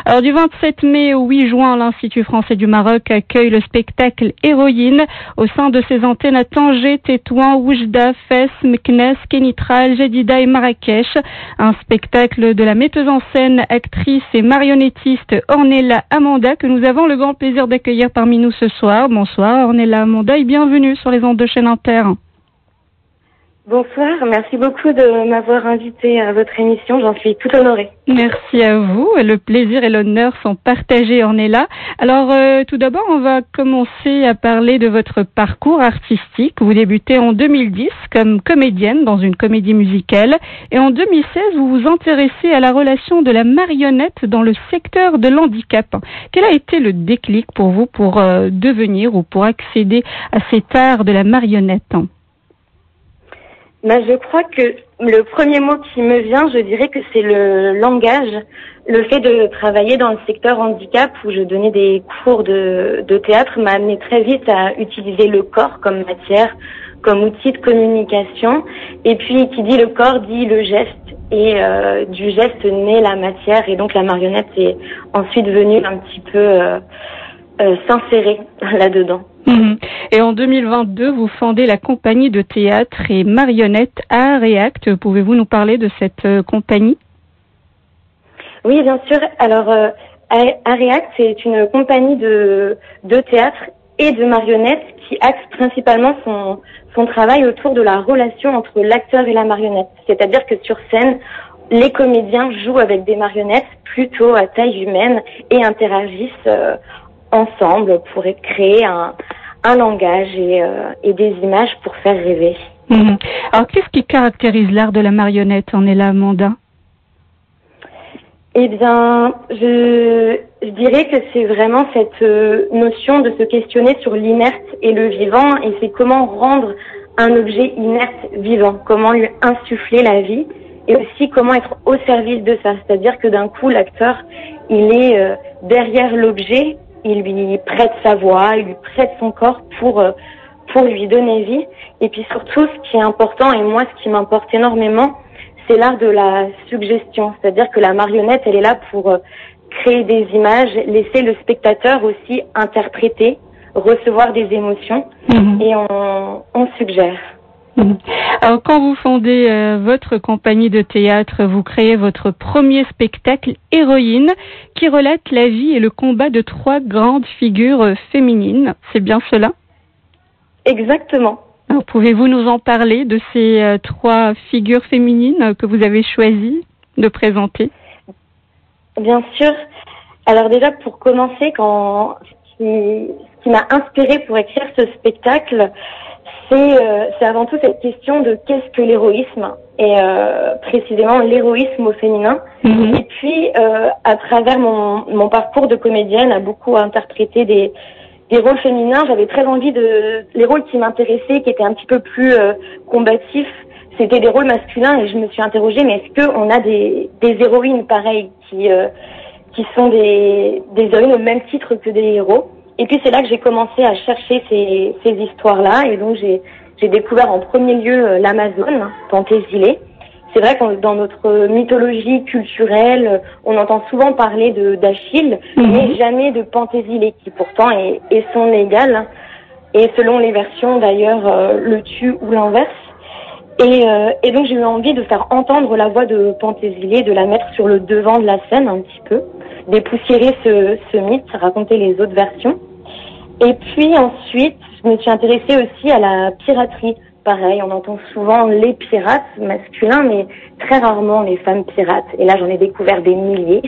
Alors du 27 mai au 8 juin, l'Institut français du Maroc accueille le spectacle Héroïne au sein de ses antennes à Tanger, Tétouan, Oujda, Fès, Meknès, Kénitral, Jadida et Marrakech. Un spectacle de la metteuse en scène, actrice et marionnettiste Ornella Amanda que nous avons le grand plaisir d'accueillir parmi nous ce soir. Bonsoir Ornella Amanda et bienvenue sur les ondes de Chaîne Inter. Bonsoir, merci beaucoup de m'avoir invitée à votre émission, j'en suis tout honorée. Merci à vous, le plaisir et l'honneur sont partagés, Ornella. Alors tout d'abord, on va commencer à parler de votre parcours artistique. Vous débutez en 2010 comme comédienne dans une comédie musicale et en 2016, vous vous intéressez à la relation de la marionnette dans le secteur de l'handicap. Quel a été le déclic pour vous pour devenir ou pour accéder à cet art de la marionnette ? Je crois que le premier mot qui me vient, je dirais que c'est le langage, le fait de travailler dans le secteur handicap où je donnais des cours de théâtre m'a amené très vite à utiliser le corps comme matière, comme outil de communication. Et puis qui dit le corps dit le geste et du geste naît la matière et donc la marionnette est ensuite venue un petit peu s'insérer là-dedans. Et en 2022, vous fondez la compagnie de théâtre et marionnettes Art et Acte. Pouvez-vous nous parler de cette compagnie ? Oui, bien sûr. Alors, Art et Acte, c'est une compagnie de théâtre et de marionnettes qui axe principalement son travail autour de la relation entre l'acteur et la marionnette. C'est-à-dire que sur scène, les comédiens jouent avec des marionnettes plutôt à taille humaine et interagissent ensemble pour créer un langage et des images pour faire rêver. Alors, qu'est-ce qui caractérise l'art de la marionnette, Ornella Amanda ? Eh bien, je dirais que c'est vraiment cette notion de se questionner sur l'inerte et le vivant, et c'est comment rendre un objet inerte vivant, comment lui insuffler la vie, et aussi comment être au service de ça. C'est-à-dire que d'un coup, l'acteur, il est derrière l'objet, il lui prête sa voix, il lui prête son corps pour lui donner vie. Et puis surtout, ce qui est important, et moi, ce qui m'importe énormément, c'est l'art de la suggestion. C'est-à-dire que la marionnette, elle est là pour créer des images, laisser le spectateur aussi interpréter, recevoir des émotions, et on suggère. Alors, quand vous fondez votre compagnie de théâtre, vous créez votre premier spectacle Héroïne, qui relate la vie et le combat de 3 grandes figures féminines. C'est bien cela ? Exactement. Alors, pouvez-vous nous en parler de ces 3 figures féminines que vous avez choisi de présenter ? Bien sûr. Alors déjà, pour commencer, ce qui m'a inspirée pour écrire ce spectacle, c'est avant tout cette question de qu'est-ce que l'héroïsme et précisément l'héroïsme au féminin. Et puis à travers mon parcours de comédienne à beaucoup interpréter des rôles féminins, j'avais très envie les rôles qui m'intéressaient, qui étaient un petit peu plus combatifs, c'était des rôles masculins et je me suis interrogée, mais est-ce qu'on a des héroïnes pareilles qui sont des héroïnes au même titre que des héros? Et puis c'est là que j'ai commencé à chercher ces histoires-là, et donc j'ai découvert en premier lieu l'Amazone, Pentésilée. C'est vrai que dans notre mythologie culturelle, on entend souvent parler d'Achille, mais jamais de Pentésilée, qui pourtant est son égale, et selon les versions d'ailleurs le tue ou l'inverse. Et donc j'ai eu envie de faire entendre la voix de Pentésilée, de la mettre sur le devant de la scène un petit peu, dépoussiérer ce mythe, raconter les autres versions. Et puis ensuite, je me suis intéressée aussi à la piraterie. Pareil, on entend souvent les pirates masculins, mais très rarement les femmes pirates. Et là, j'en ai découvert des milliers.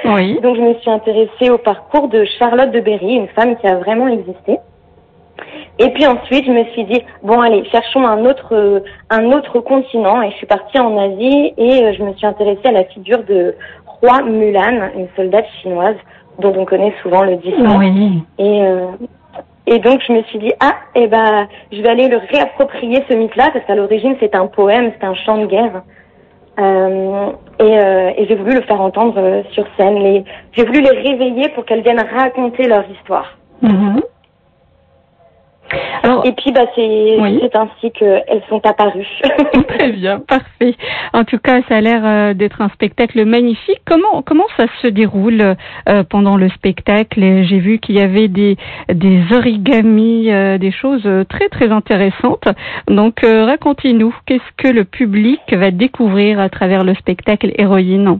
Oui. Donc je me suis intéressée au parcours de Charlotte de Berry, une femme qui a vraiment existé. Et puis ensuite, je me suis dit, bon allez, cherchons un autre continent. Et je suis partie en Asie et je me suis intéressée à la figure de Roi Mulan, une soldate chinoise dont on connaît souvent le discours. Oui. Et donc je me suis dit, je vais aller le réapproprier ce mythe-là, parce qu'à l'origine c'est un poème, c'est un chant de guerre. Et j'ai voulu le faire entendre sur scène. J'ai voulu les réveiller pour qu'elles viennent raconter leur histoire. Et puis, c'est ainsi qu'elles sont apparues. Très bien, parfait. En tout cas, ça a l'air d'être un spectacle magnifique. Comment ça se déroule pendant le spectacle? J'ai vu qu'il y avait des origamis, des choses très, très intéressantes. Donc, racontez-nous, qu'est-ce que le public va découvrir à travers le spectacle Héroïne?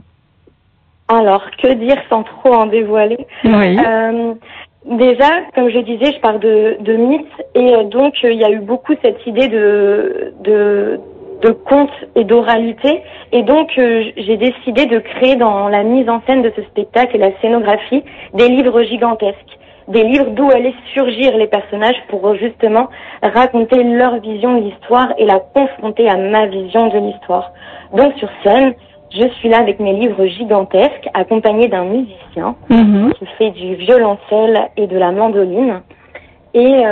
Alors, que dire sans trop en dévoiler? Oui. Déjà, comme je disais, je pars de mythes et donc il y a eu beaucoup cette idée de conte et d'oralité et donc j'ai décidé de créer dans la mise en scène de ce spectacle et la scénographie des livres gigantesques, des livres d'où allaient surgir les personnages pour justement raconter leur vision de l'histoire et la confronter à ma vision de l'histoire. Donc sur scène, je suis là avec mes livres gigantesques, accompagnée d'un musicien qui fait du violoncelle et de la mandoline. Et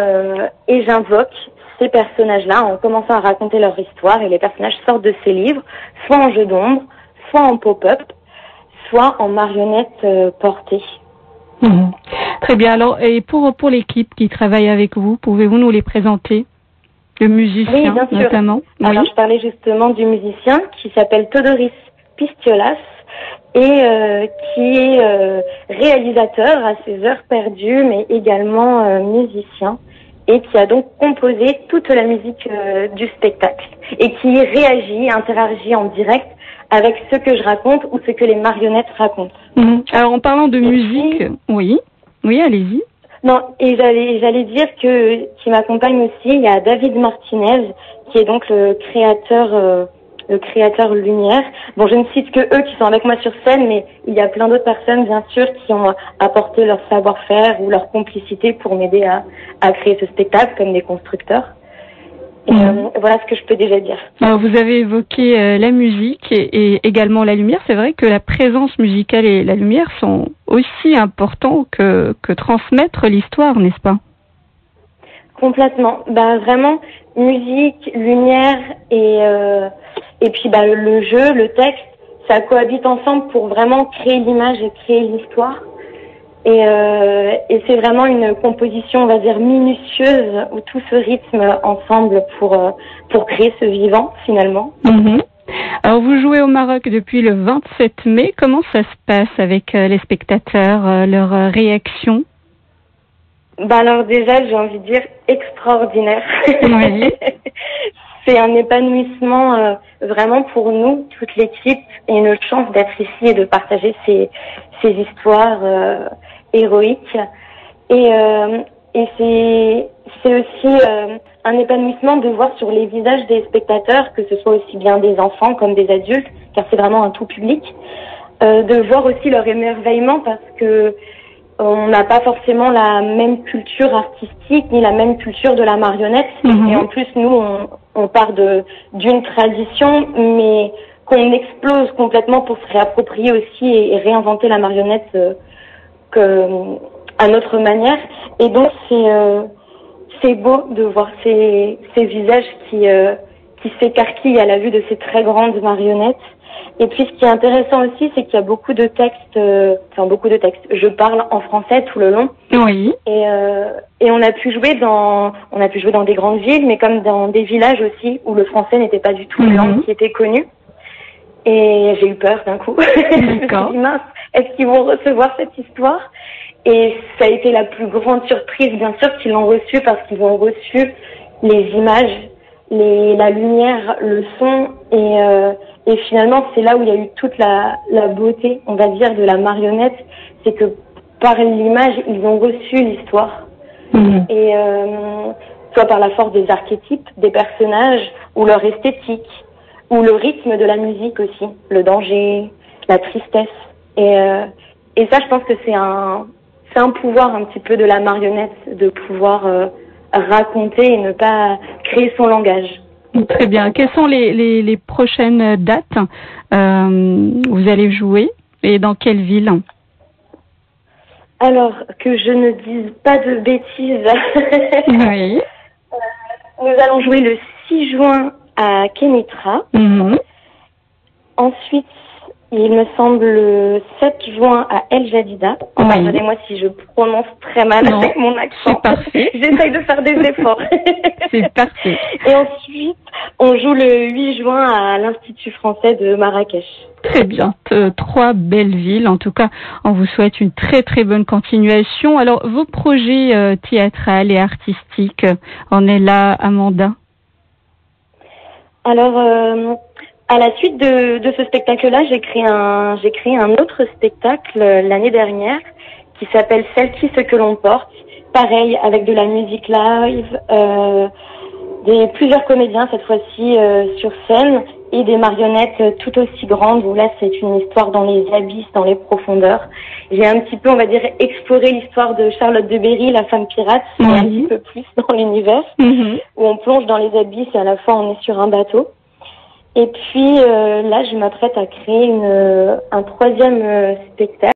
j'invoque ces personnages-là en commençant à raconter leur histoire. Et les personnages sortent de ces livres, soit en jeu d'ombre, soit en pop-up, soit en marionnettes portées. Très bien. Alors, et pour l'équipe qui travaille avec vous, pouvez-vous nous les présenter? Le musicien, oui, bien sûr. Notamment. Alors, oui. je parlais justement du musicien qui s'appelle Todorus Pistiolas et qui est réalisateur à ses heures perdues, mais également musicien, et qui a donc composé toute la musique du spectacle et qui réagit, interagit en direct avec ce que je raconte ou ce que les marionnettes racontent. Alors, en parlant de musique, oui, allez-y. Non, et j'allais dire que qui m'accompagne aussi, il y a David Martinez, qui est donc le créateur Lumière. Bon, je ne cite que eux qui sont avec moi sur scène, mais il y a plein d'autres personnes, bien sûr, qui ont apporté leur savoir-faire ou leur complicité pour m'aider à créer ce spectacle, comme des constructeurs. Et voilà ce que je peux déjà dire. Alors, vous avez évoqué la musique et également la lumière. C'est vrai que la présence musicale et la lumière sont aussi importants que transmettre l'histoire, n'est-ce pas? Complètement. Vraiment, musique, lumière et puis le jeu, le texte, ça cohabite ensemble pour vraiment créer l'image et créer l'histoire. Et c'est vraiment une composition, on va dire, minutieuse où tout se rythme ensemble pour créer ce vivant finalement. Alors vous jouez au Maroc depuis le 27 mai. Comment ça se passe avec les spectateurs, leur réaction? Alors déjà, j'ai envie de dire extraordinaire. Oui. C'est un épanouissement vraiment pour nous, toute l'équipe, et une chance d'être ici et de partager ces histoires héroïques. Et c'est aussi un épanouissement de voir sur les visages des spectateurs, que ce soit aussi bien des enfants comme des adultes, car c'est vraiment un tout public, de voir aussi leur émerveillement parce que on n'a pas forcément la même culture artistique ni la même culture de la marionnette. Et en plus, nous, on part d'une tradition, mais qu'on explose complètement pour se réapproprier aussi et réinventer la marionnette à notre manière. Et donc, c'est beau de voir ces visages qui s'écarquillent à la vue de ces très grandes marionnettes. Et puis, ce qui est intéressant aussi, c'est qu'il y a beaucoup de textes. Je parle en français tout le long. Oui. Et on a pu jouer dans des grandes villes, mais comme dans des villages aussi où le français n'était pas du tout une langue qui était connue. Et j'ai eu peur d'un coup. Je me suis dit, mince, est-ce qu'ils vont recevoir cette histoire? Et ça a été la plus grande surprise, bien sûr, qu'ils l'ont reçue parce qu'ils ont reçu les images, la lumière, le son et finalement, c'est là où il y a eu toute la beauté, on va dire, de la marionnette. C'est que par l'image, ils ont reçu l'histoire. Et soit par la force des archétypes, des personnages, ou leur esthétique, ou le rythme de la musique aussi, le danger, la tristesse. Et ça, je pense que c'est un pouvoir un petit peu de la marionnette, de pouvoir raconter et ne pas créer son langage. Très bien. Quelles sont les prochaines dates vous allez jouer et dans quelle ville? Alors, que je ne dise pas de bêtises. Oui. Nous allons jouer le 6 juin à Kenitra. Ensuite, il me semble, le 7 juin à El Jadida. Oui. Pardonnez-moi si je prononce très mal avec mon accent. C'est parfait. J'essaye de faire des efforts. C'est parfait. Et ensuite, on joue le 8 juin à l'Institut français de Marrakech. Très bien. 3 belles villes. En tout cas, on vous souhaite une très très bonne continuation. Alors, vos projets théâtrales et artistiques, on est là, Amanda? Alors, à la suite de ce spectacle-là, j'ai créé un autre spectacle l'année dernière qui s'appelle Celle-ci, ce que l'on porte. Pareil, avec de la musique live, plusieurs comédiens cette fois-ci sur scène et des marionnettes tout aussi grandes où là c'est une histoire dans les abysses, dans les profondeurs. J'ai un petit peu, on va dire, exploré l'histoire de Charlotte de Berry, la femme pirate, mais un petit peu plus dans l'univers, où on plonge dans les abysses et à la fois on est sur un bateau. Et puis là, je m'apprête à créer un troisième spectacle.